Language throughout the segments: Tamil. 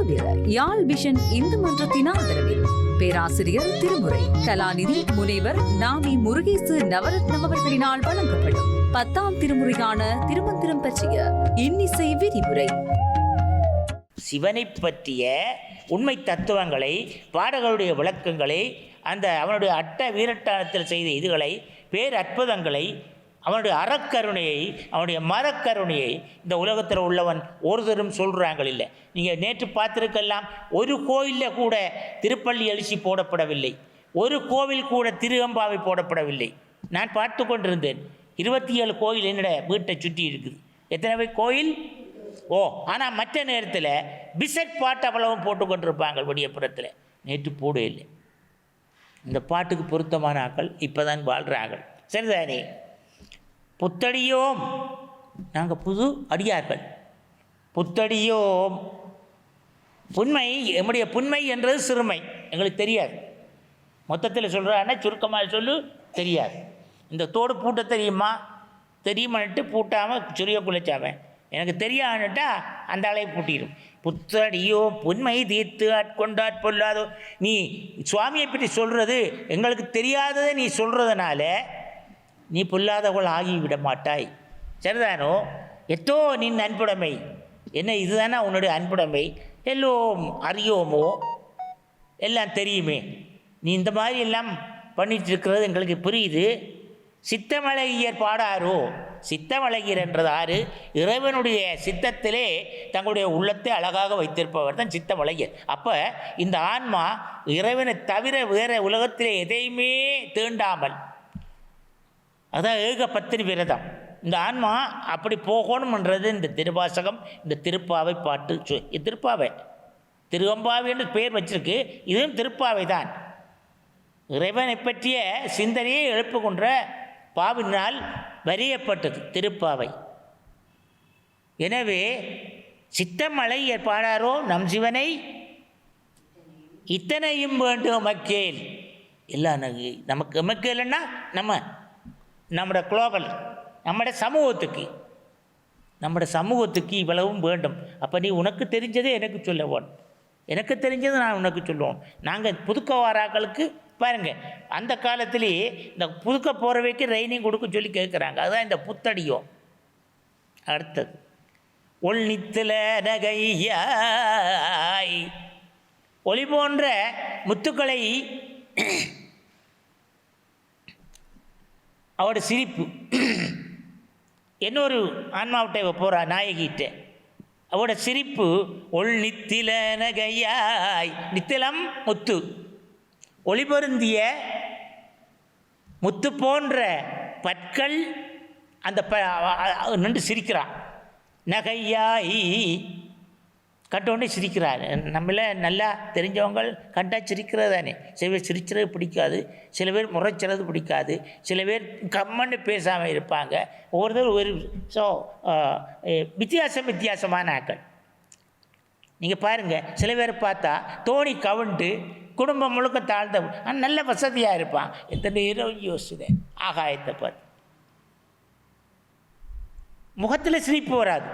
தொகுப்பில் யாழ் விஷன் இந்து மன்றத்தின் ஆதரவில் பேராசிரியர் திருமுறை கலாநிதி முனைவர் நாவி முருகேசு நவரத்னம் அவர்களினால் வழங்கப்படும் 10ஆம் திருமுறையான திருமந்திரம் பற்றிய இன்னிசை விரிவுரை. சிவனை பற்றிய உண்மை தத்துவங்களை, பாடல்களுடைய விளக்கங்களை, அவனுடைய அட்ட வீரட்டானத்தில் செய்த இதுகளை, பேரற்புதங்களை, அவனுடைய அறக்கருணையை, அவனுடைய மரக்கருணையை இந்த உலகத்தில் உள்ளவன் ஒருத்தரும் சொல்கிறாங்க இல்லை. நீங்கள் நேற்று பார்த்துருக்கலாம், ஒரு கோயிலில் கூட திருப்பள்ளி எழுச்சி போடப்படவில்லை, ஒரு கோவில் கூட திருவம்பாவை போடப்படவில்லை. நான் பார்த்து கொண்டிருந்தேன். 27 கோயில் என்னோட வீட்டை சுற்றி இருக்குது. எத்தனை கோயில்? ஆனால் மற்ற நேரத்தில் பிசட் பாட்டு அவ்வளவும் போட்டுக்கொண்டிருப்பாங்க விடியப்புறத்தில். நேற்று போடவே இல்லை. இந்த பாட்டுக்கு பொருத்தமான ஆக்கள் இப்போ தான் வாழ்கிறார்கள். சரிதானே? புத்தடியோம், நாங்கள் புது அடியார்கள். புத்தடியோம், புன்மை, எம்முடைய புன்மை என்றது சிறுமை, எங்களுக்கு தெரியாது. மொத்தத்தில் சொல்கிறான்னா சுருக்கமாக சொல்லு, தெரியாது. இந்த தோடு பூட்ட தெரியுமான்ட்டு பூட்டாமல் சுரிய குலைச்சாவன், எனக்கு தெரியாதுன்னுட்டா அந்த அலையை பூட்டிடும். புத்தடியோ புன்மை தீர்த்து ஆட்கொண்டாற் பொல்லாதோ. நீ சுவாமியை பற்றி சொல்கிறது எங்களுக்கு தெரியாததை நீ சொல்கிறதுனால நீ பொல்லாதவள் ஆகிவிட மாட்டாய். சரிதானோ? எத்தோ நின் அன்புடைமை என்ன, இதுதானே உன்னுடைய அன்புடைமை. எல்லோரும் அறியோமோ, எல்லாம் தெரியுமே. நீ இந்த மாதிரி எல்லாம் பண்ணிட்டு இருக்கிறது எங்களுக்கு புரியுது. சித்தமழகியர் பாடாரோ. சித்தமழகியர் என்றது ஆறு, இறைவனுடைய சித்தத்திலே தங்களுடைய உள்ளத்தை அழகாக வைத்திருப்பவர் தான் சித்தமழகியர். அப்போ இந்த ஆன்மா இறைவனை தவிர வேறு உலகத்திலே எதையுமே தீண்டாமல், அதான் ஏக பத்தினி விரதம். இந்த ஆன்மா அப்படி போகணும்ன்றது இந்த திருவாசகம், இந்த திருப்பாவை பாட்டு. திருப்பாவை, திருவம்பாவை என்று பெயர் வச்சிருக்கு. இதுவும் திருப்பாவை தான். இறைவனை பற்றிய சிந்தனையை எழுப்புகின்ற பாவினால் வரியப்பட்டது திருப்பாவை. எனவே சித்தமலை பாடாரோ நம் சிவனை இத்தனையும் வேண்டும் மக்கேல். எல்லாம் நமக்கு மக்கேல்னா நம்முடைய குளோபல், நம்முடைய சமூகத்துக்கு இவ்வளவும் வேண்டும். அப்போ நீ உனக்கு தெரிஞ்சதே எனக்கு சொல்லுவோம், எனக்கு தெரிஞ்சது நான் உனக்கு சொல்லுவோம். நாங்கள் புதுக்க வாராக்களுக்கு பாருங்கள், அந்த காலத்திலேயே இந்த புதுக்க போகிறவைக்கு ட்ரைனிங் கொடுக்க சொல்லி கேட்குறாங்க. அதுதான் இந்த புத்தடியும். அடுத்தது ஒளிநித்தில நகையாய், ஒளி போன்ற முத்துக்களை அவட சிரிப்பு. இன்னொரு ஆன்மாவிட்ட போகிறா நாயகிட்ட, அவட சிரிப்பு ஒள் நித்தில நகையாய். நித்திலம் முத்து, ஒளி பொருந்திய முத்து போன்ற பற்கள். அந்த நின்று சிரிக்கிறான். நகையாய் கண்டோடனே சிரிக்கிறார். நம்மள நல்லா தெரிஞ்சவங்க கண்டா சிரிக்கிறது தானே. சில பேர் சிரிக்கிறது பிடிக்காது, சில பேர் முறைச்சிறது பிடிக்காது, சில பேர் கம்மன்னு பேசாமல் இருப்பாங்க. ஒவ்வொருத்தர் ஒரு வித்தியாசமான ஆக்கள். நீங்கள் பாருங்கள், சில பேர் பார்த்தா தோணி கவுண்டு குடும்பம் முழுக்க தாழ்ந்த நல்ல வசதியாக இருப்பான். எத்தனை இரவு யோசிச்சுதேன் ஆகாயத்தை பார்த்து. முகத்தில் சிரிப்பு வராது,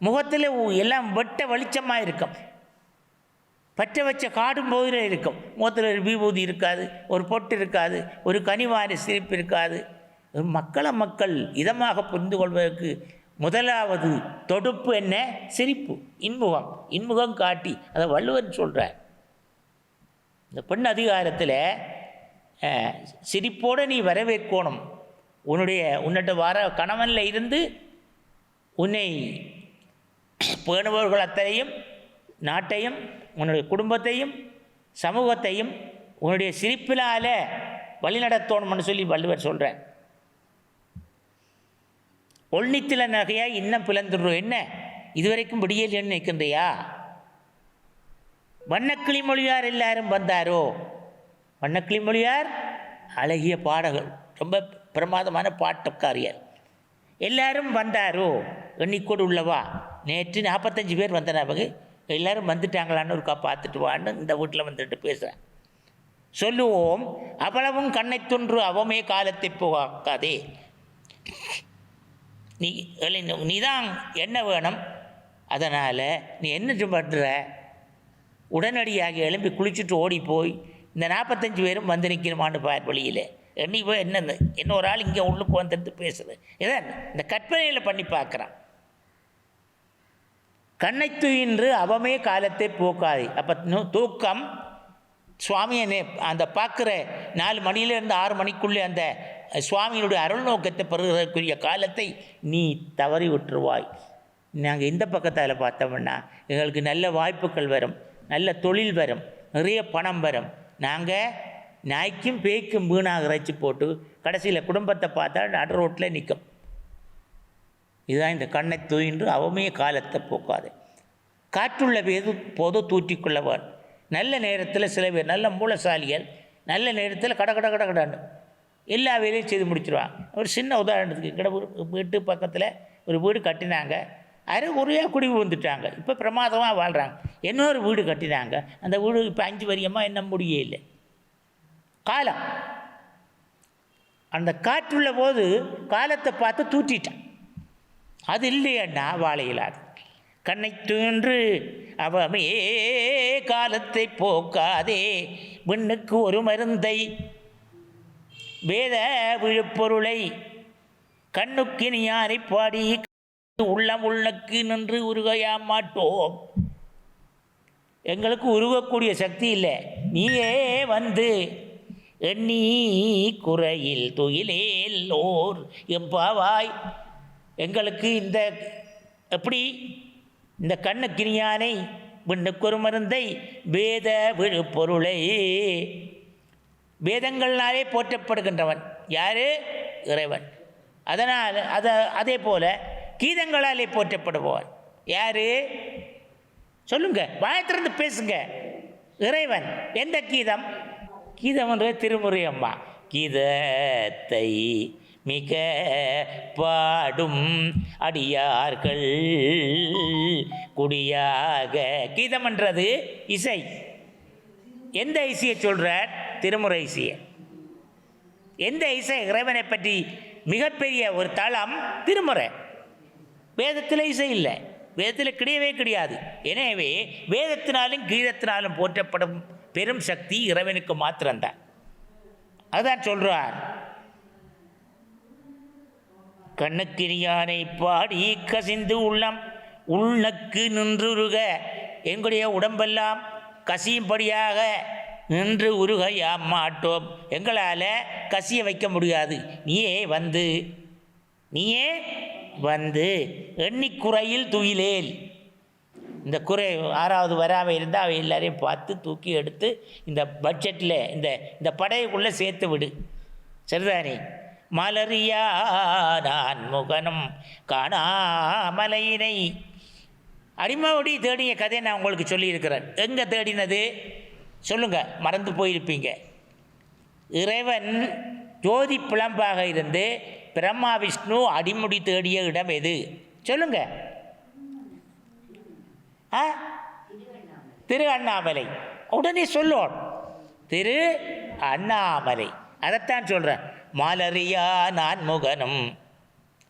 முகத்தில் எல்லாம் வெட்ட வெளிச்சமாக இருக்கும், பற்ற வச்ச காடும் போதில் இருக்கும். முகத்தில் ஒரு விபூதி இருக்காது, ஒரு பொட்டு இருக்காது, ஒரு கனிவாரி சிரிப்பு இருக்காது. மக்கள் இதமாக புரிந்து கொள்வதற்கு முதலாவது தொடுப்பு என்ன? சிரிப்பு, இன்முகம் காட்டி. அதை வள்ளுவர் சொல்கிறார். இந்த பெண் அதிகாரத்தில் சிரிப்போடு நீ வரவேற்கணும். உன்னிட்ட வர கணவனில் இருந்து உன்னை பேணுபவர்கள் அத்தனையும், நாட்டையும், உன்னுடைய குடும்பத்தையும், சமூகத்தையும் உன்னுடைய சிரிப்பினால் வழிநடத்தணும்னு சொல்லி வள்ளுவர் சொல்கிறார். ஒள்ளித்தில நகையாக இன்னும் பிளந்துடுறோம். என்ன இதுவரைக்கும் விடியல் என்ன நிற்கின்றையா? வண்ணக்கிளி மொழியார் எல்லாரும் வந்தாரோ. வண்ணக்கிளி மொழியார் அழகிய பாடகர், ரொம்ப பிரமாதமான பாட்டுக்காரியர். எல்லாரும் வந்தாரோ எண்ணிக்கோடு உள்ளவா. நேற்று 45 பேர் வந்தனவங்க. எல்லோரும் வந்துட்டாங்களான்னு ஒருக்கா பார்த்துட்டு வான்னு இந்த வீட்டில் வந்துட்டு பேசுகிறேன். சொல்லுவோம் அவ்வளவும் கண்ணை தொன்று அவமே காலத்தை போகாதே. நீ தான் என்ன வேணும், அதனால் நீ என்ன பண்ணுற உடனடியாக எழும்பி குளிச்சுட்டு ஓடி போய் இந்த 45 பேரும் வந்து நிற்கணுமான்னு பார் வழியில் எண்ணி போய் என்னது இன்னொரு ஆள் இங்கே உள்ளுக்கு வந்துட்டு பேசுது இதான் இந்த கற்பனையில் பண்ணி பார்க்குறான். கண்ணை துயின்று அவமே காலத்தை போக்காது. அப்போ தூக்கம் சுவாமியை அந்த பார்க்குற 4 மணிலேருந்து 6 மணிக்குள்ளே அந்த சுவாமியினுடைய அருள் நோக்கத்தை பெறுவதற்குரிய காலத்தை நீ தவறி விட்டுருவாய். நாங்கள் இந்த பக்கத்தில் பார்த்தோம்னா எங்களுக்கு நல்ல வாய்ப்புகள் வரும், நல்ல தொழில் வரும், நிறைய பணம் வரும். நாங்கள் நாய்க்கும் பேய்க்கும் வீணாக இறைச்சி போட்டு கடைசியில் குடும்பத்தை பார்த்தா நடு ரோட்டில் நிற்கும். இதுதான் இந்த கண்ணை தூயின்று அவமே காலத்தை போக்காது. காற்றுள்ள போது தூற்றிக்கொள்ளவான். நல்ல நேரத்தில் சில பேர் நல்ல மூலசாலிகள் நல்ல நேரத்தில் கடன்னு எல்லா வேலையும் செய்து முடிச்சிடுவாங்க. ஒரு சின்ன உதாரணத்துக்கு வீட்டு பக்கத்தில் ஒரு வீடு கட்டினாங்க, அரைகுறையாக குடி வந்துட்டாங்க. இப்போ பிரமாதமாக வாழ்கிறாங்க. இன்னொரு வீடு கட்டினாங்க, அந்த வீடு இப்போ 5 வருஷமாக என்ன முடியே இல்லை. காலம் அந்த காற்றுள்ள போது காலத்தை பார்த்து தூற்றிட்டான். அது இல்லையண்ணா வாழையிலாது. கண்ணை தூன்று அவமே காலத்தை போக்காதே விண்ணுக்கு ஒரு மருந்தை வேத விழுப்பொருளை கண்ணுக்கு நீயாரை பாடி உள்ளம் உள்ளக்கு நின்று உருகையா மாட்டோம். எங்களுக்கு உருகக்கூடிய சக்தி இல்லை, நீயே வந்து எண்ணி குறையில் துயிலேல்லோர் எம்பாவாய். எங்களுக்கு இந்த எப்படி இந்த கண்ணுக்கினியானை விண்ணுக்கொரு மருந்தை வேத விழுப்பொருளை வேதங்கள்னாலே போற்றப்படுகின்றவன் யார்? இறைவன். அதனால் அதே போல் கீதங்களாலே போற்றப்படுபவன் யார்? சொல்லுங்க, வாயத்திலிருந்து பேசுங்க. இறைவன். எந்த கீதம்? கீதம்ன்ற திருமுறை அம்மா. கீதத்தை மிக பாடும் அடியார்கள் குடியாக. கீதம்ன்றது இசை. எந்த இசையை சொல்கிறார்? திருமுறை இசையை. எந்த இசை? இறைவனை பற்றி மிகப்பெரிய ஒரு தளம் திருமுறை. வேதத்தில் இசை இல்லை, வேதத்தில் கிடையவே கிடையாது. எனவே வேதத்தினாலும் கீதத்தினாலும் போற்றப்படும் பெரும் சக்தி இறைவனுக்கு மாத்திரம்தான். அதுதான் சொல்கிறார், கண்ணுக்கிரியானை பாடி கசிந்து உள்ளம் உள்நக்கு நின்றுருக. எங்களுடைய உடம்பெல்லாம் கசியும்படியாக நின்று உருக மாட்டோம். எங்களால் கசிய வைக்க முடியாது. நீயே வந்து எண்ணிக்குறையில் துயிலேல். இந்த குறை 6வது வராமல் இருந்தால் அவை எல்லாரையும் பார்த்து தூக்கி எடுத்து இந்த பட்ஜெட்டில் இந்த படையக்குள்ளே சேர்த்து விடு. சரிதானே? மலரியா நான் முகனும் காணாமலையினை. அடிமாவடி தேடிய கதையை நான் உங்களுக்கு சொல்லியிருக்கிறேன். எங்கே தேடினது சொல்லுங்கள், மறந்து போயிருப்பீங்க. இறைவன் ஜோதி பிளம்பாக இருந்து பிரம்மா விஷ்ணு அடிமுடி தேடிய இடம் எது சொல்லுங்க? திரு அண்ணாமலை. உடனே சொல்லும், திரு அண்ணாமலை. அதைத்தான் சொல்கிறேன். மாலறியா நான் முகனும்,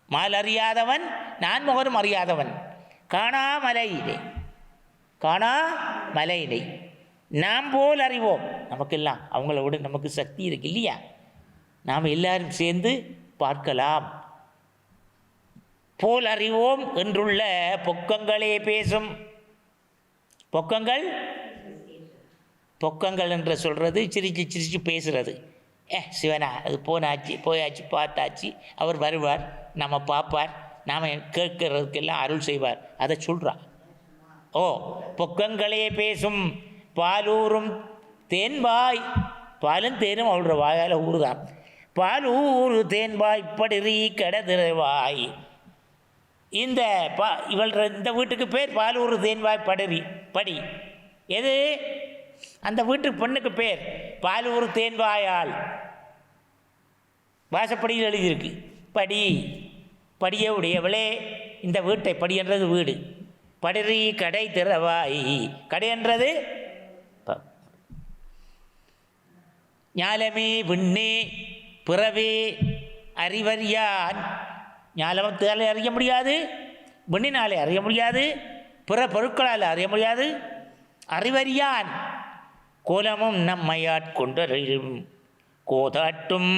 மாலறியாதவன் நான்முகனும் அறியாதவன். காணாமலையிலே நாம் போல் அறிவோம். நமக்கெல்லாம் அவங்கள விட நமக்கு சக்தி இருக்கு இல்லையா? நாம் எல்லாரும் சேர்ந்து பார்க்கலாம். போல் அறிவோம் என்றுள்ள பொக்கங்களே பேசும். பொக்கங்கள் என்று சொல்கிறது சிரிச்சு பேசுகிறது. சிவனா, அது போயாச்சு பார்த்தாச்சு, அவர் வருவார், நம்ம பார்ப்பார், நாம் கேட்கறதுக்கெல்லாம் அருள் செய்வார். அதை சொல்கிறார். பொக்கங்களே பேசும் பாலூரும் தேன்பாய். பாலும் தேனும் அவளோட வாயால் ஊறுதான். பாலூரு தேன்பாய் படிறி கடதிரவாய். இந்த இந்த வீட்டுக்கு பேர் பாலூரு தேன்பாய் படி. எது? அந்த வீட்டு பொண்ணுக்கு பேர் பாலூரு தேன்பாயாள். வாசப்படியில் எழுதியிருக்கு படியை உடையவளே இந்த வீட்டை. படி என்றது வீடு. படிறி கடை திறவாய். கடை என்றது ஞாலமே விண்ணே பிறவே அறிவறியான். ஞாலமத்தாலே அறிய முடியாது, விண்ணினாலே அறிய முடியாது, பிற பொருட்களால் அறிய முடியாது. அறிவறியான் கோலமும் நம்மையாட்கொண்டரும் கோதாட்டும்.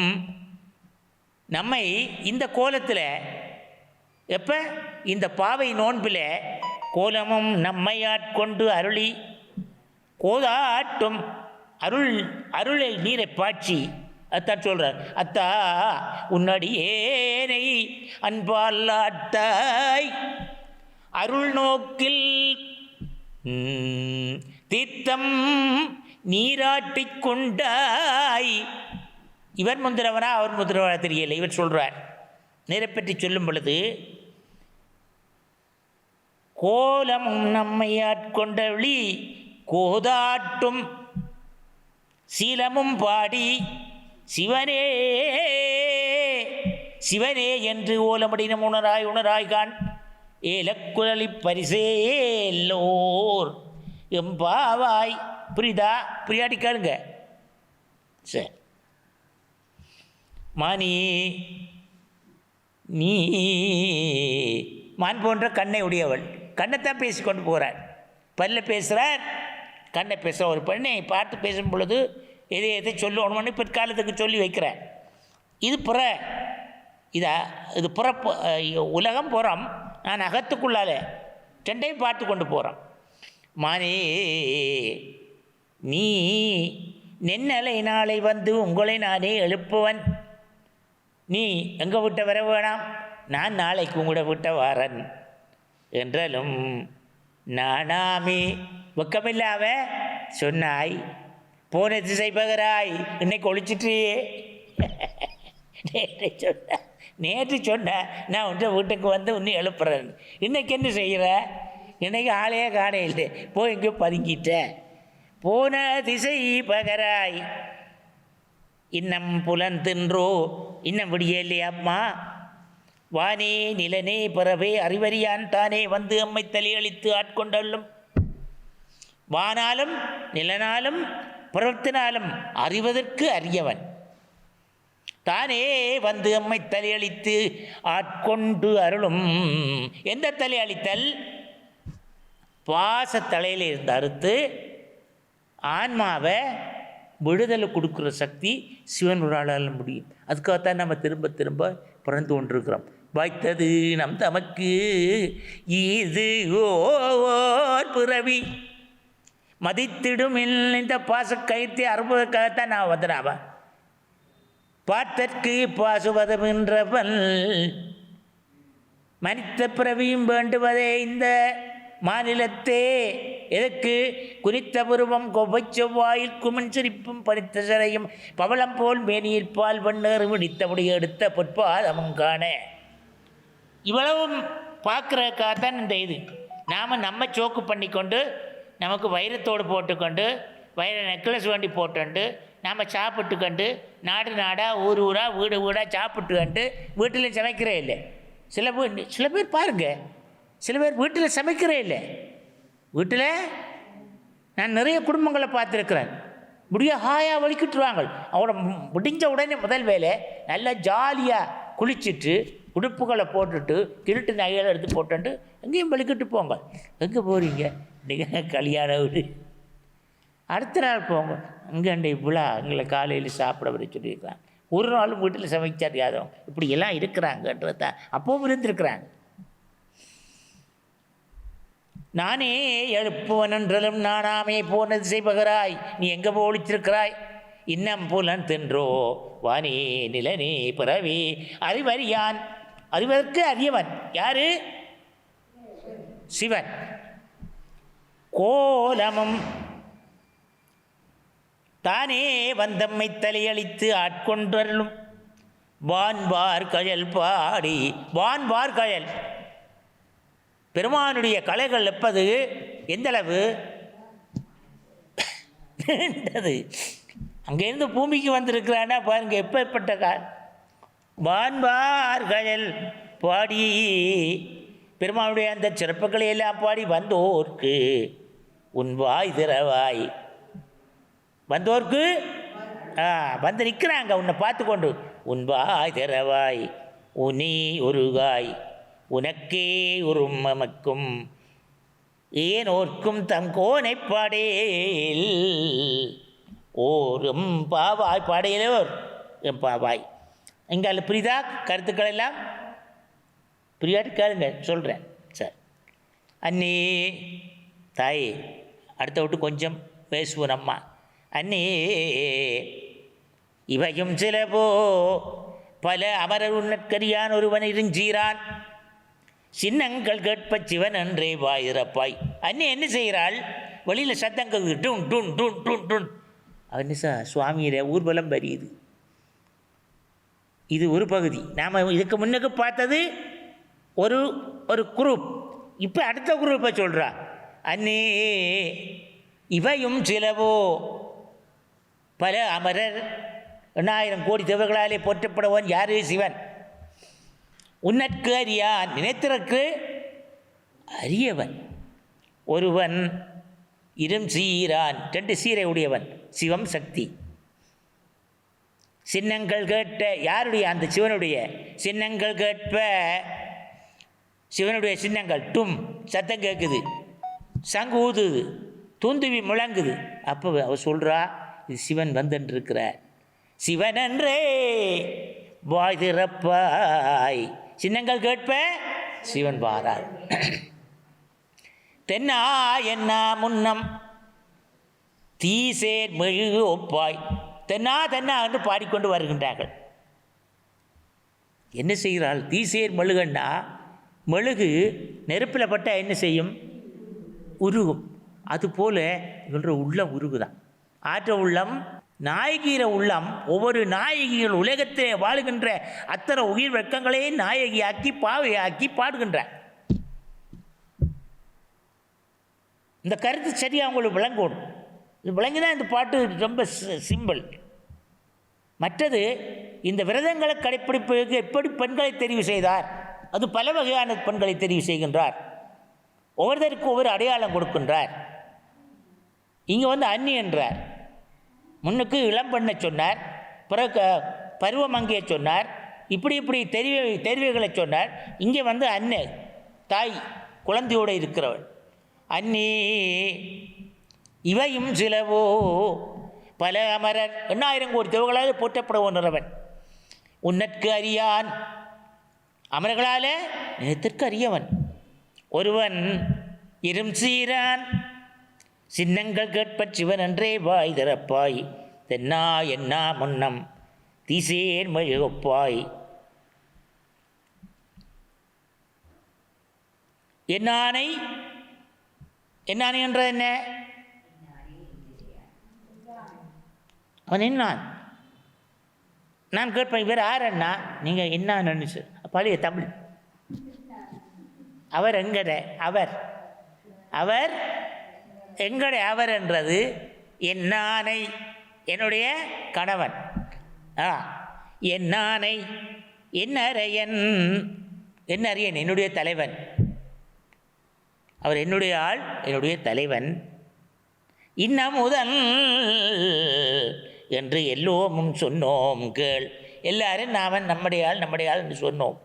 நம்மை இந்த கோலத்தில் எப்போ இந்த பாவை நோன்பில் கோலமும் நம்மையாட்கொண்டு அருளி கோதாட்டும் அருளை நீரை பாய்ச்சி அத்தான் சொல்கிறார். அத்தா உன்னடியேனை அன்பால்லாட்டாய் அருள் நோக்கில் தீர்த்தம் நீராட்டிக் கொண்டாய். இவர் முந்திரவனா அவர் முந்திரவனா தெரியலை. இவர் சொல்கிறார் நீரை பற்றி சொல்லும் பொழுது கோலமும் நம்மை ஆட்கொண்டவழி கோதாட்டும் சீலமும் பாடி சிவனே சிவனே என்று ஓலமடினம் உணராய் கான் ஏலக்குழலி பரிசேல்லோர் எம்பாவாய். புரியுதா? புரியாடி கேளுங்க. சரி. மானி நீ மான் போன்ற கண்ணை உடையவள். கண்ணைத்தான் பேசி கொண்டு போகிறார். பல்ல பேசுகிறார், கண்ணை பேசுகிற ஒரு பெண்ணை பார்த்து பேசும் பொழுது எதை சொல்லணும்னு பிற்காலத்துக்கு சொல்லி வைக்கிறார். இது இது புற உலகம் புறம், நான் அகத்துக்குள்ளால ரெண்டையும் பார்த்து கொண்டு போகிறோம். மானே நீ நென்னலை நாளை வந்து உங்களை நானே எழுப்புவன். நீ எங்கள் விட்ட வர வேணாம், நான் நாளைக்கு உங்களோட விட்ட வாரன் என்றாலும் நானாமே வெக்கமில்லாம சொன்னாய். போன திசை பகராய் இன்னைக்கு ஒழிச்சிட்டியே. நேற்று சொன்ன நான் உன்ற வீட்டுக்கு வந்து உன்னை எழுப்புறேன். இன்னைக்கு என்ன செய்கிற? இன்னைக்கு ஆளையே காண இல்லை, போய் எங்கேயோ பதுங்கிட்டேன். போன திசை பகராய் இன்னம் புலன் தின்றோ, இன்னும் விடியலையம்மா. வானே நிலனே பிறவே அறிவறியான் தானே வந்து அம்மை தலையளித்து ஆட்கொண்டள்ளும். வானாலும் நிலனாலும் புறத்தினாலும் அறிவதற்கு அறியவன் தானே வந்து அம்மை தலையளித்து ஆட்கொண்டு அருளும். எந்த தலையளித்தல்? பாசத்தலையில் இருந்து அறுத்து ஆன்மாவை விடுதலை கொடுக்குற சக்தி சிவன் ஒரு ஆளால் முடியும். அதுக்காகத்தான் நம்ம திரும்ப திரும்ப பிறந்து கொண்டிருக்கிறோம். வாய்த்தது நம் தமக்கு இது ஓர் பிறவி மதித்திடும் இந்த பாசக்கயிற்றை அறுபதற்காகத்தான் நான் வந்தனாவா. பார்த்தற்கு பாசுவதமின்றவன் மனித பிறவியும் வேண்டுவதே இந்த மாநிலத்தே. எதற்கு? குறித்த புருவம் கொவ்வை செவ்வாயில் குமன் சிரிப்பும் பறித்த சிறையும் பவளம் போல் மேனியில் பால் வண்ணேறு விடித்தபடி எடுத்த பொற்பாதமும் காண. இவ்வளவும் பார்க்குறதுக்காகத்தான் இந்த இது. நாம் நம்ம சோக்கு பண்ணிக்கொண்டு நமக்கு வைரத்தோடு போட்டுக்கொண்டு வைர நெக்லஸ் வேண்டி போட்டுண்டு நாம் சாப்பிட்டுக்கண்டு நாடு நாடாக ஊர் ஊராக வீடு வீடாக சாப்பிட்டுக்கண்டு வீட்டில் சமைக்கிறே இல்லை. சில பேர் பாருங்கள், சில பேர் வீட்டில் சமைக்கிறே இல்லை. வீட்டில் நான் நிறைய குடும்பங்களை பார்த்துருக்குறேன். முடிய ஹாயாக வலிக்கிட்டுருவாங்க. அவங்கள முடிஞ்ச உடனே முதல் வேலை நல்லா ஜாலியாக குளிச்சுட்டு உடுப்புகளை போட்டுட்டு திருட்டு நகைகளை எடுத்து போட்டுட்டு எங்கேயும் வலிக்கிட்டு போங்க. எங்கே போகிறீங்க? நீங்கள் கல்யாண வீடு. அடுத்த நாள் போங்க, அங்கே விழா எங்களை காலையில் சாப்பிட வர சொல்லியிருக்கிறாங்க. ஒரு நாளும் வீட்டில் சமைச்சார் யாதவங்க. இப்படியெல்லாம் இருக்கிறாங்கன்றதான் அப்போவும் இருந்திருக்கிறாங்க. நானே எழுப்புவன் என்றாலும் நானாமே போன திசை பகராய் நீ எங்கே ஒழிச்சிருக்கிறாய். இன்னம் புலன் தின்றோ வானே நிலனே பிறவி அறிவறியான். அறிவதற்கு அறியவன் யாரு? சிவன். கோலமும் தானே வந்தம்மை தலையளித்து ஆட்கொண்டருளும். வான்பார் கயல் பாடி. வான்பார் கயல் பெருமானுடைய கலைகள் எப்பது எந்தளவு அங்கேருந்து பூமிக்கு வந்திருக்கிறான்னா பாருங்க எப்பேற்பட்ட கால். வான்பார் கயல் பாடி பெருமானுடைய அந்த சிறப்புகளை எல்லாம் பாடி வந்தோர்க்கு உன் வாய் திறவாய். வந்தோர்க்கு வந்து நிற்கிறாங்க உன்னை பார்த்து கொண்டு. உன் வாய் திறவாய் உனி ஒருகாய் உனக்கே ஒரு மமக்கும் ஏன் ஓர்க்கும் தம் கோனை பாடேல் ஓரும் பாவாய் பாடையிலே ஓர் எம் பாவாய். இங்கே புரியுதா கருத்துக்கள் எல்லாம்? புரியாட்டு கேளுங்க சொல்கிறேன் சார். அண்ணே தாயே, அடுத்த விட்டு கொஞ்சம் பேசுவோம் அம்மா. அண்ணே இவையும் சிலவோ பல அமரர் உன்னற்கரியான் ஒருவன் இருஞ்சீரான் சின்னங்கள் கேட்ப சிவன் என்றே வாயிறப்பாய். அண்ணே என்ன செய்கிறாள்? வெளியில் சத்தங்கள் டூன் டூன் டூன் டூன் டூன். அவன் சார் சுவாமியிட ஊர்வலம் வரியுது. இது ஒரு பகுதி. நாம் இதுக்கு முன்னுக்கு பார்த்தது ஒரு ஒரு குரூப். இப்போ அடுத்த குரூப்பை சொல்கிறா. அண்ணே இவையும் சிலவோ பல அமரர் 1000 கோடி தேவர்களாலே போற்றப்படுவன் யாரு? சிவன். உன்னற்கு அறியான் நினைத்திறக்கு அரியவன் ஒருவன் இரும் சீரான் 2 சீரை உடையவன் சிவம் சக்தி. சின்னங்கள் கேட்ட யாருடைய? அந்த சிவனுடைய சின்னங்கள் கேட்ப சிவனுடைய சின்னங்கள் டும் சத்தம் கேட்குது, சங்கு ஊதுது, தூந்துவி முழங்குது. அப்போ அவர் சொல்கிறா இது சிவன் வந்துன்றிருக்கிறார். சிவன் என்றே வாய் திறப்பாய். சின்னங்கள் கேட்ப சிவன் வாரார். தென்னா என்ன முன்னம் தீசேர் மெழுகு ஒப்பாய். தென்னா தென்னா என்று பாடிக்கொண்டு வருகின்றார்கள். என்ன செய்கிறாள்? தீசேர் மெழுகுன்னா மெழுகு நெருப்பில் பட்டால் என்ன செய்யும்? உருகும். அதுபோல் இவன்ற உள்ளம் உருகுதான். ஆற்ற உள்ளம் நாயகிற உள்ளம். ஒவ்வொரு நாயகிகள் உலகத்திலே வாழுகின்ற அத்தனை உயிர் வெட்கங்களையும் நாயகியாக்கி பாவையாக்கி பாடுகின்றார். இந்த கருத்து சரியாக அவங்களுக்கு விளங்கணும். இது விளங்கிதான் இந்த பாட்டு ரொம்ப சிம்பிள். மற்றது இந்த விரதங்களை கடைப்பிடிப்பதற்கு எப்படி பெண்களை தெரிவு செய்தார்? அது பல வகையான பெண்களை தெரிவு செய்கின்றார். ஒவ்வொருத்தருக்கு ஒவ்வொரு அடையாளம் கொடுக்கின்றார். இங்கே அன்னி என்றார். முன்னுக்கு இளம் பெண்ணை சொன்னார், பிறகு பருவமங்கையை சொன்னார், இப்படி இப்படி தெரிவுகளை சொன்னார். இங்கே அன்னை தாய் குழந்தையோடு இருக்கிறவள். அன்னி இவையும் சிலவோ பல அமரர் 1000 கோடி தேவர்களால் போற்றப்படுவன் உன்னற்கு அறியான் அமர்களால நினைத்திற்கு அறியவன் ஒருவன் இரும் சீரான் சின்னங்கள் கேட்ப சிவன் என்றே வாய் திறப்பாய். தென்னா என்னா முன்னம் தீசேர் மெழுகொப்பாய். என்னானை என்னானை என்ற என்ன? அவன் என்னான். நான் கேட்பேன், இவர் யாரண்ணா? நீங்கள் என்னான்னு பழைய தமிழ். அவர் எங்கட அவர் அவர் எங்கட அவர் என்றது என்னானை என்னுடைய கணவன். என்னானை என்னறையன் என்னறியன் என்னுடைய தலைவன். அவர் என்னுடைய ஆள், என்னுடைய தலைவன். இன்னமுதன் என்று எல்லோமும் சொன்னோம் கேள். எல்லாரும் நாமன் நம்முடைய ஆள் என்று சொன்னோம்.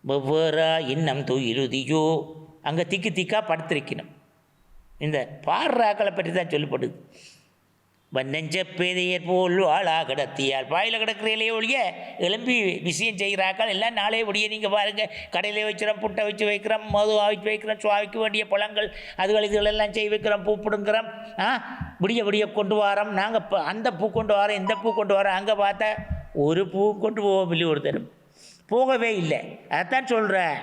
வெவ்வேறா இன்னம் துயிலுதியோ அங்கே திக்கு திக்கா படுத்திருக்கணும். இந்த பாடுறாக்களை பற்றி தான் சொல்லப்படுது. வன்னெஞ்ச பேதையர் போல் வாழா கிடத்தியால் வாயில் கிடக்கிறீங்களே ஒழிய எலும்பி விஷயம் செய்கிறாக்கள் எல்லாம் நாளே ஒழிய. நீங்கள் பாருங்கள், கடையிலே வைக்கிறோம், புட்டை வச்சு வைக்கிறோம், மது வச்சு வைக்கிறோம், சுவாமிக்கு வேண்டிய பழங்கள் அதுகள் இதுகளெல்லாம் செய்ய வைக்கிறோம், பூ பிடுங்குறோம், விடிய விடிய கொண்டு வரோம். நாங்கள் அந்த பூ கொண்டு வரோம், இந்த பூ கொண்டு வரோம். அங்கே பார்த்தா ஒரு பூ கொண்டு போகவில்லை, ஒரு தரம் போகவே இல்லை. அதைத்தான் சொல்கிறேன்.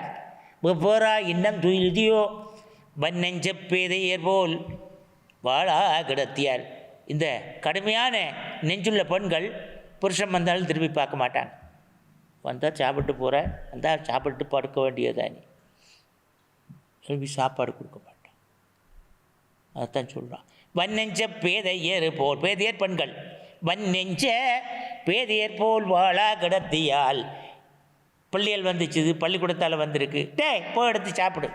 வெவ்வேறா இன்னம் துயிலுதியோ வன்னெஞ்ச பேதையர் போல் வாழா கிடத்தியார். இந்த கடுமையான நெஞ்சுள்ள பெண்கள் புருஷன் வந்தாலும் திரும்பி பார்க்க மாட்டாங்க. வந்தால் சாப்பிட்டு போகிற, வந்தால் சாப்பிட்டு படுக்க வேண்டியதானே, திரும்பி சாப்பாடு கொடுக்க மாட்டான். அதைத்தான் சொல்கிறான். வன்னெஞ்ச பேதையர் போல், பேதையர் பெண்கள், வன்னெஞ்ச பேதையர் போல் வாழா கிடத்தியால். பிள்ளைகள் வந்துச்சு, பள்ளிக்கூடத்தால் வந்திருக்கு, போய் எடுத்து சாப்பிடு.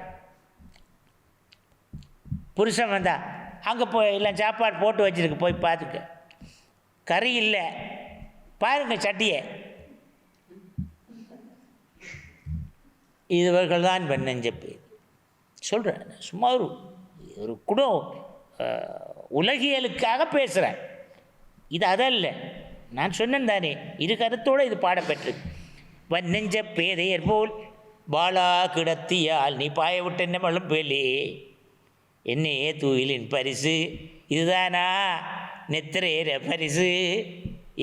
புருஷன் வந்தா அங்கே போய் இல்லை சாப்பாடு போட்டு வச்சுருக்கு, போய் பார்த்துக்க. கறி இல்லை, பாருங்க சட்டியை. இதுவர்கள் தான் வன்னெஞ்ச பேர். சொல்கிறேன். சும்மா ஒரு குடம் உலகியலுக்காக பேசுகிறேன். இது அதல்ல. நான் சொன்னேன் தானே, இரு கருத்தோடு இது பாடப்பெற்றது. வன்னெஞ்ச பேதையர் போல் பாலா கிடத்தியால் நீ பாய விட்ட என்ன மழும் பேலே, என்னையே தூயிலின் பரிசு இதுதானா நெத்திரேற பரிசு,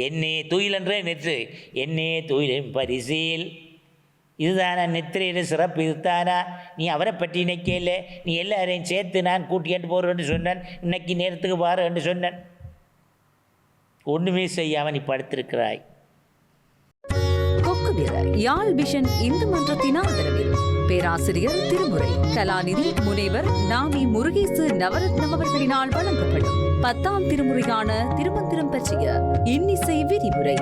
என்னே தூயிலன்றே நெற்று, என்னே தூயிலின் பரிசில் இதுதானா நெத்திரையிட சிறப்பு இதுதானா. நீ அவரை பற்றி நினைக்கல, நீ எல்லாரையும் சேர்த்து நான் கூட்டிகிட்டு போகிறேன்னு சொன்னேன், இன்னைக்கு நேரத்துக்கு பாருன்னு சொன்னேன். ஒன்றுமே செய்யாமல் நீ படுத்திருக்கிறாய். யாழ் விஷன் இந்து மன்றத்தின் ஆதரவில் பேராசிரியர் திருமுறை கலாநிதி முனைவர் நாமி முருகேசு நவரத்னம் அவர்களினால் வழங்கப்படும் 10ஆம் திருமுறையான திருமந்திரம் பற்றிய இன்னிசை விரிவுரை.